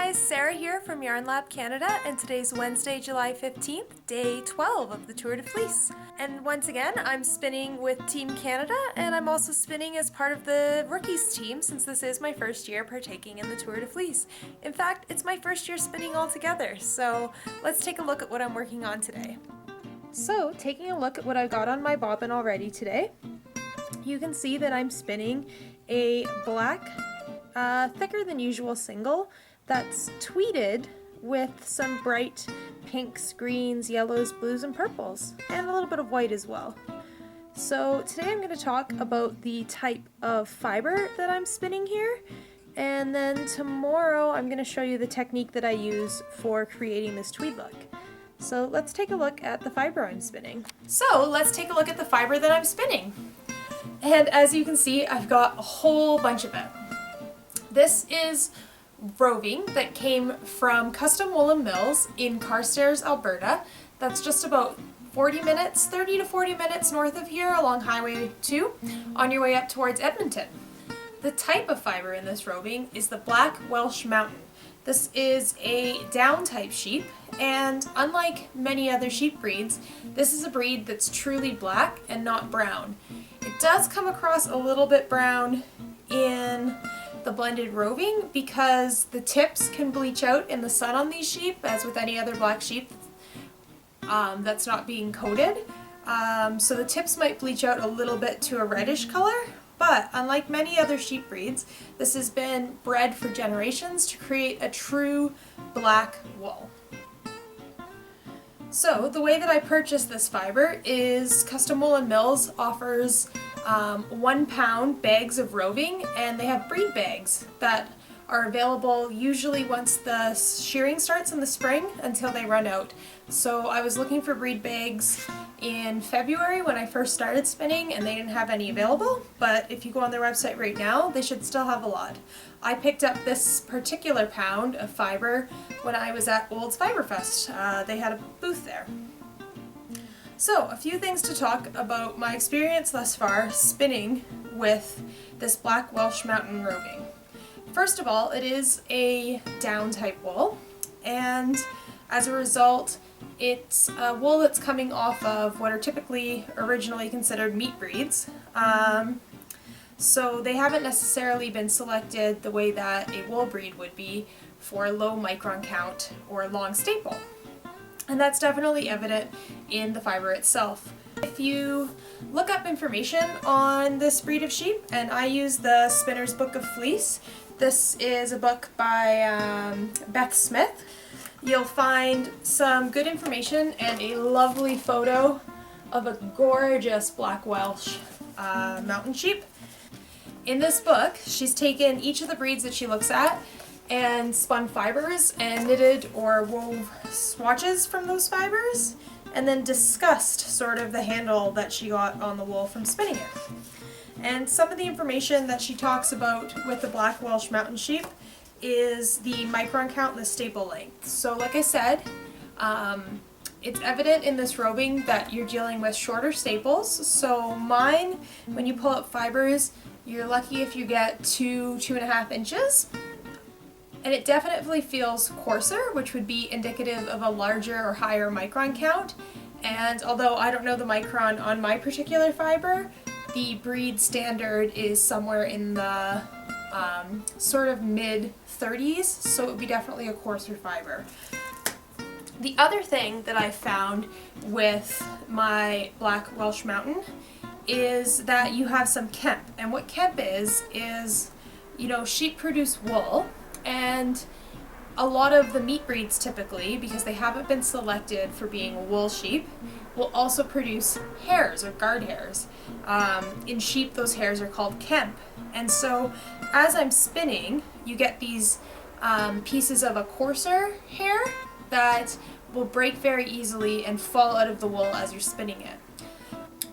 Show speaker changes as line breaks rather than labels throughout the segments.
guys, Sarah here from Yarn Lab Canada, and today's Wednesday, July 15th, day 12 of the Tour de Fleece. And once again, I'm spinning with Team Canada, and I'm also spinning as part of the rookies team since this is my first year partaking in the Tour de Fleece. In fact, it's my first year spinning altogether, so let's take a look at what I'm working on today. So, taking a look at what I got on my bobbin already today, you can see that I'm spinning a black, thicker than usual single that's tweeded with some bright pinks, greens, yellows, blues, and purples, and a little bit of white as well. So today I'm going to talk about the type of fiber that I'm spinning here, and then tomorrow I'm going to show you the technique that I use for creating this tweed look. So let's take a look at the fiber I'm spinning. So let's take a look at the fiber that I'm spinning. And as you can see, I've got a whole bunch of it. This is roving that came from Custom Woolen Mills in Carstairs, Alberta. That's just about 30 to 40 minutes north of here along Highway 2 on your way up towards Edmonton. The type of fiber in this roving is the Black Welsh Mountain. This is a down type sheep, and unlike many other sheep breeds, this is a breed that's truly black and not brown. It does come across a little bit brown in the blended roving because the tips can bleach out in the sun on these sheep, as with any other black sheep that's not being coated. So the tips might bleach out a little bit to a reddish color, but unlike many other sheep breeds, this has been bred for generations to create a true black wool. So the way that I purchased this fiber is Custom Woolen Mills offers 1 pound bags of roving, and they have breed bags that are available usually once the shearing starts in the spring until they run out. So I was looking for breed bags in February when I first started spinning, and they didn't have any available, but if you go on their website right now, they should still have a lot. I picked up this particular pound of fiber when I was at Olds Fiberfest. They had a booth there. So, a few things to talk about my experience thus far spinning with this Black Welsh Mountain roving. First of all, it is a down type wool, and as a result, it's a wool that's coming off of what are typically originally considered meat breeds. So they haven't necessarily been selected the way that a wool breed would be for a low micron count or long staple. And that's definitely evident in the fiber itself. If you look up information on this breed of sheep, and I use the Spinner's Book of Fleece, this is a book by Beth Smith, you'll find some good information and a lovely photo of a gorgeous Black Welsh mountain sheep. In this book, she's taken each of the breeds that she looks at and spun fibers and knitted or wove swatches from those fibers, and then discussed sort of the handle that she got on the wool from spinning it. And some of the information that she talks about with the Black Welsh Mountain sheep is the micron count and the staple length. So like I said, it's evident in this roving that you're dealing with shorter staples. So mine, when you pull up fibers, you're lucky if you get 2.5 inches. And it definitely feels coarser, which would be indicative of a larger or higher micron count. And although I don't know the micron on my particular fiber, the breed standard is somewhere in the sort of mid-30s, so it would be definitely a coarser fiber. The other thing that I found with my Black Welsh Mountain is that you have some kemp. And what kemp is, you know, sheep produce wool, and a lot of the meat breeds typically, because they haven't been selected for being a wool sheep, will also produce hairs or guard hairs. In sheep, those hairs are called kemp. And so as I'm spinning, you get these pieces of a coarser hair that will break very easily and fall out of the wool as you're spinning it.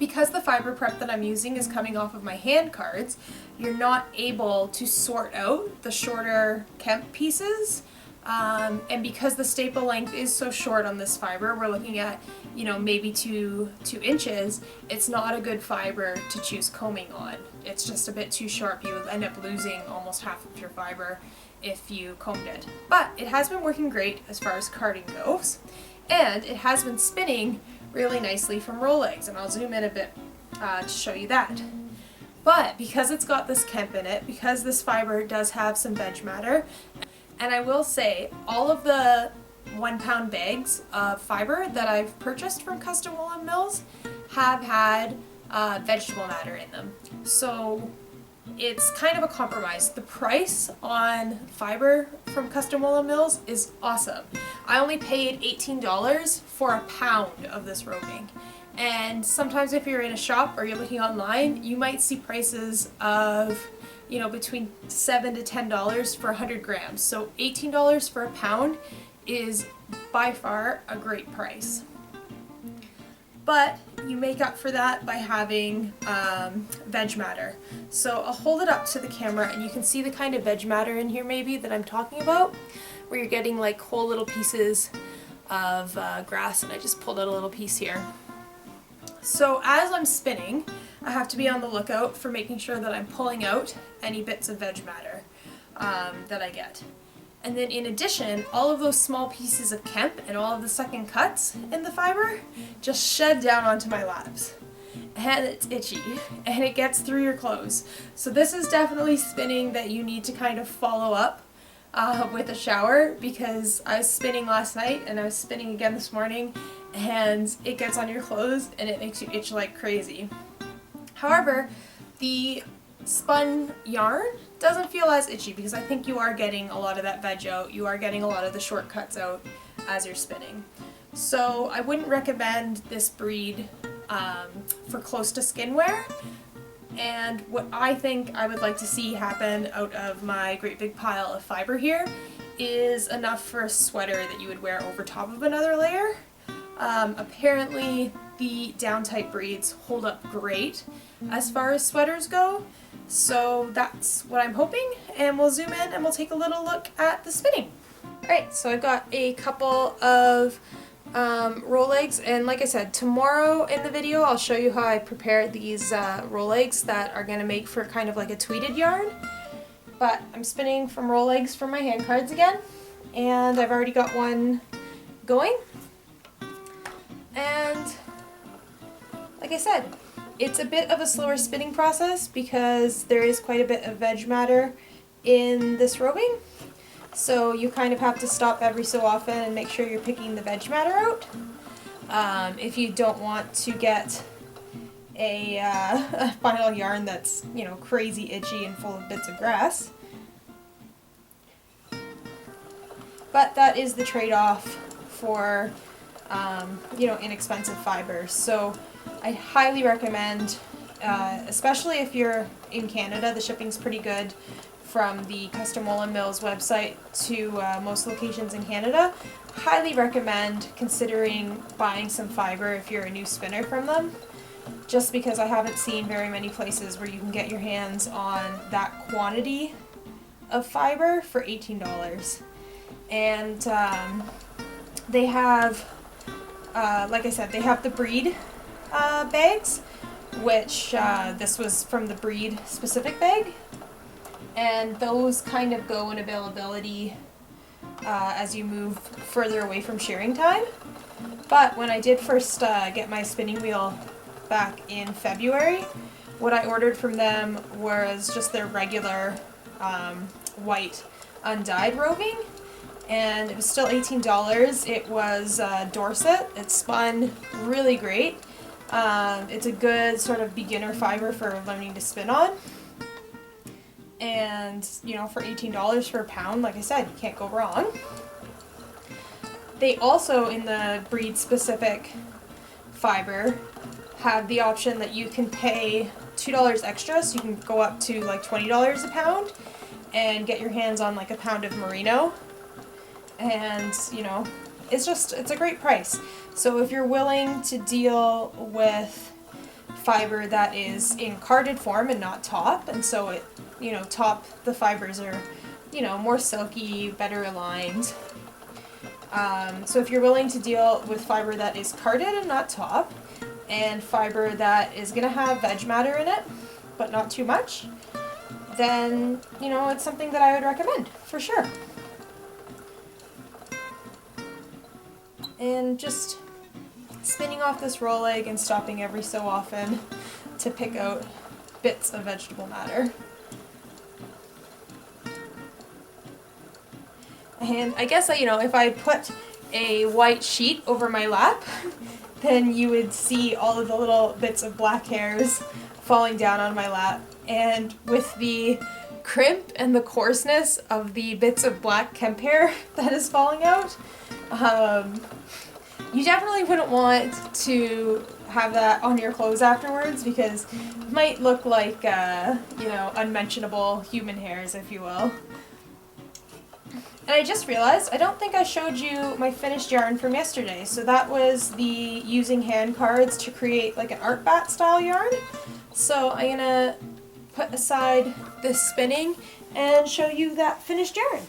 Because the fiber prep that I'm using is coming off of my hand cards, you're not able to sort out the shorter kemp pieces. And because the staple length is so short on this fiber, we're looking at, you know, maybe two inches, it's not a good fiber to choose combing on. It's just a bit too sharp. You end up losing almost half of your fiber if you combed it. But it has been working great as far as carding goes, and it has been spinning really nicely from roll legs, and I'll zoom in a bit to show you that. But because it's got this Kemp in it, because this fiber does have some veg matter, and I will say all of the 1 pound bags of fiber that I've purchased from Custom Woolen Mills have had vegetable matter in them. So it's kind of a compromise. The price on fiber from Custom Woolen Mills is awesome. I only paid $18 for a pound of this roving. And sometimes if you're in a shop or you're looking online, you might see prices of, you know, between $7 to $10 for 100 grams. So $18 for a pound is by far a great price. But you make up for that by having veg matter. So I'll hold it up to the camera and you can see the kind of veg matter in here maybe that I'm talking about, where you're getting like whole little pieces of grass, and I just pulled out a little piece here. So as I'm spinning, I have to be on the lookout for making sure that I'm pulling out any bits of veg matter that I get. And then in addition, all of those small pieces of Kemp and all of the second cuts in the fiber just shed down onto my laps. And it's itchy, and it gets through your clothes. So this is definitely spinning that you need to kind of follow up with a shower, because I was spinning last night and I was spinning again this morning, and it gets on your clothes and it makes you itch like crazy. However, the spun yarn doesn't feel as itchy because I think you are getting a lot of that veg out, you are getting a lot of the shortcuts out as you're spinning. So I wouldn't recommend this breed for close to skin wear. And what I think I would like to see happen out of my great big pile of fiber here is enough for a sweater that you would wear over top of another layer. Apparently the down type breeds hold up great as far as sweaters go, so that's what I'm hoping, and we'll zoom in and we'll take a little look at the spinning. Alright, so I've got a couple of roll legs, and like I said, tomorrow in the video I'll show you how I prepare these roll legs that are going to make for kind of like a tweeded yarn. But I'm spinning from roll legs for my hand cards again, and I've already got one going. And like I said, it's a bit of a slower spinning process because there is quite a bit of veg matter in this roving. So you kind of have to stop every so often and make sure you're picking the veg matter out. If you don't want to get a final yarn that's, you know, crazy itchy and full of bits of grass. But that is the trade-off for you know, inexpensive fibers. So I highly recommend, especially if you're in Canada, the shipping's pretty good from the Custom Woolen Mills website to most locations in Canada. Highly recommend considering buying some fiber if you're a new spinner from them, just because I haven't seen very many places where you can get your hands on that quantity of fiber for $18. And they have, like I said, they have the breed bags, which this was from the breed specific bag, and those kind of go in availability as you move further away from shearing time. But when I did first get my spinning wheel back in February, what I ordered from them was just their regular white undyed roving, and it was still $18. It was Dorset. It spun really great. It's a good sort of beginner fiber for learning to spin on. And, you know, for $18 for a pound, like I said, you can't go wrong. They also, in the breed specific fiber, have the option that you can pay $2 extra, so you can go up to like $20 a pound and get your hands on like a pound of merino. And, you know, it's a great price. So if you're willing to deal with fiber that is in carded form and not top, and so it, you know, top, the fibers are, you know, more silky, better aligned. So if you're willing to deal with fiber that is carded and not top, and fiber that is going to have veg matter in it, but not too much, then, you know, it's something that I would recommend, for sure. And just spinning off this roll egg and stopping every so often to pick out bits of vegetable matter. And I guess, you know, if I put a white sheet over my lap, then you would see all of the little bits of black hairs falling down on my lap. And with the crimp and the coarseness of the bits of black kemp hair that is falling out, you definitely wouldn't want to have that on your clothes afterwards, because it might look like, you know, unmentionable human hairs, if you will. And I just realized, I don't think I showed you my finished yarn from yesterday. So that was the using hand cards to create like an art bat style yarn. So I'm gonna put aside this spinning and show you that finished yarn.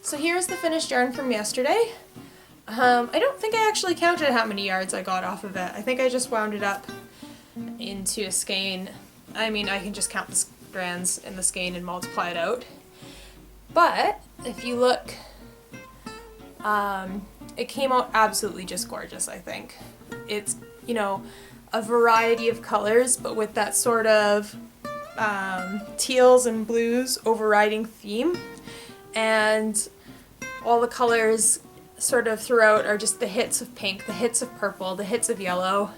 So here's the finished yarn from yesterday. I don't think I actually counted how many yards I got off of it. I think I just wound it up into a skein. I mean, I can just count the strands in the skein and multiply it out. But if you look, it came out absolutely just gorgeous, I think. It's, you know, a variety of colors, but with that sort of teals and blues overriding theme. And all the colors sort of throughout are just the hits of pink, the hits of purple, the hits of yellow.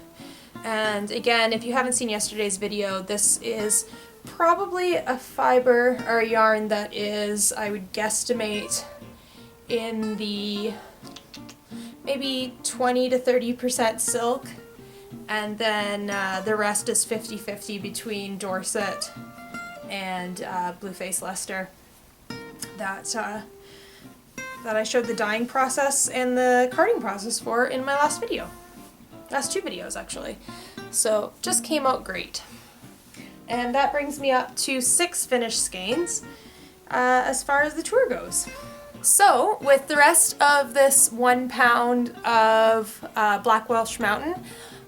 And again, if you haven't seen yesterday's video, this is probably a fiber or a yarn that is, I would guesstimate, in the maybe 20 to 30% silk, and then the rest is 50-50 between Dorset and Blueface Leicester. That I showed the dyeing process and the carding process for in my last video. Last two videos, actually. So just came out great. And that brings me up to 6 finished skeins as far as the tour goes. So with the rest of this 1 pound of Black Welsh Mountain,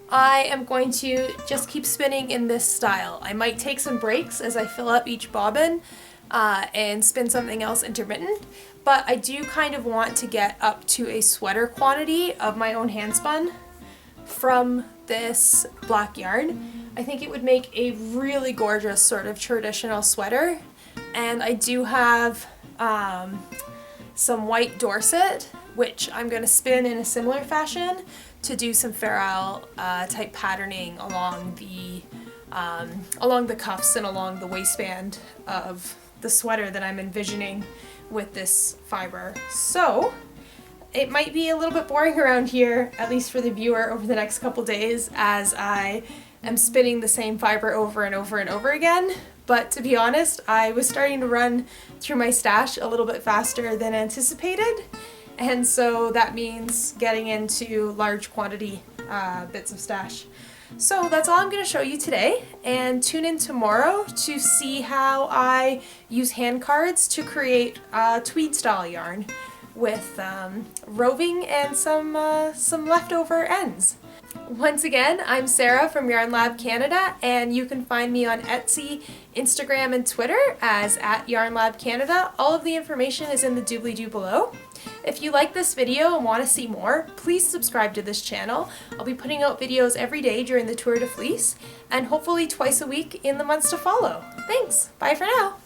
I am going to just keep spinning in this style. I might take some breaks as I fill up each bobbin and spin something else intermittent, but I do kind of want to get up to a sweater quantity of my own hand spun from this black yarn. I think it would make a really gorgeous sort of traditional sweater. And I do have some white Dorset, which I'm going to spin in a similar fashion to do some Fair Isle type patterning along the cuffs and along the waistband of the sweater that I'm envisioning with this fiber. So it might be a little bit boring around here, at least for the viewer, over the next couple days as I am spinning the same fiber over and over and over again. But to be honest, I was starting to run through my stash a little bit faster than anticipated, and so that means getting into large quantity bits of stash. So that's all I'm going to show you today, and tune in tomorrow to see how I use hand cards to create tweed style yarn with roving and some leftover ends. Once again, I'm Sarah from Yarn Lab Canada, and you can find me on Etsy, Instagram, and Twitter as @YarnLabCanada. All of the information is in the doobly-doo below. If you like this video and want to see more, please subscribe to this channel. I'll be putting out videos every day during the Tour de Fleece, and hopefully twice a week in the months to follow. Thanks! Bye for now!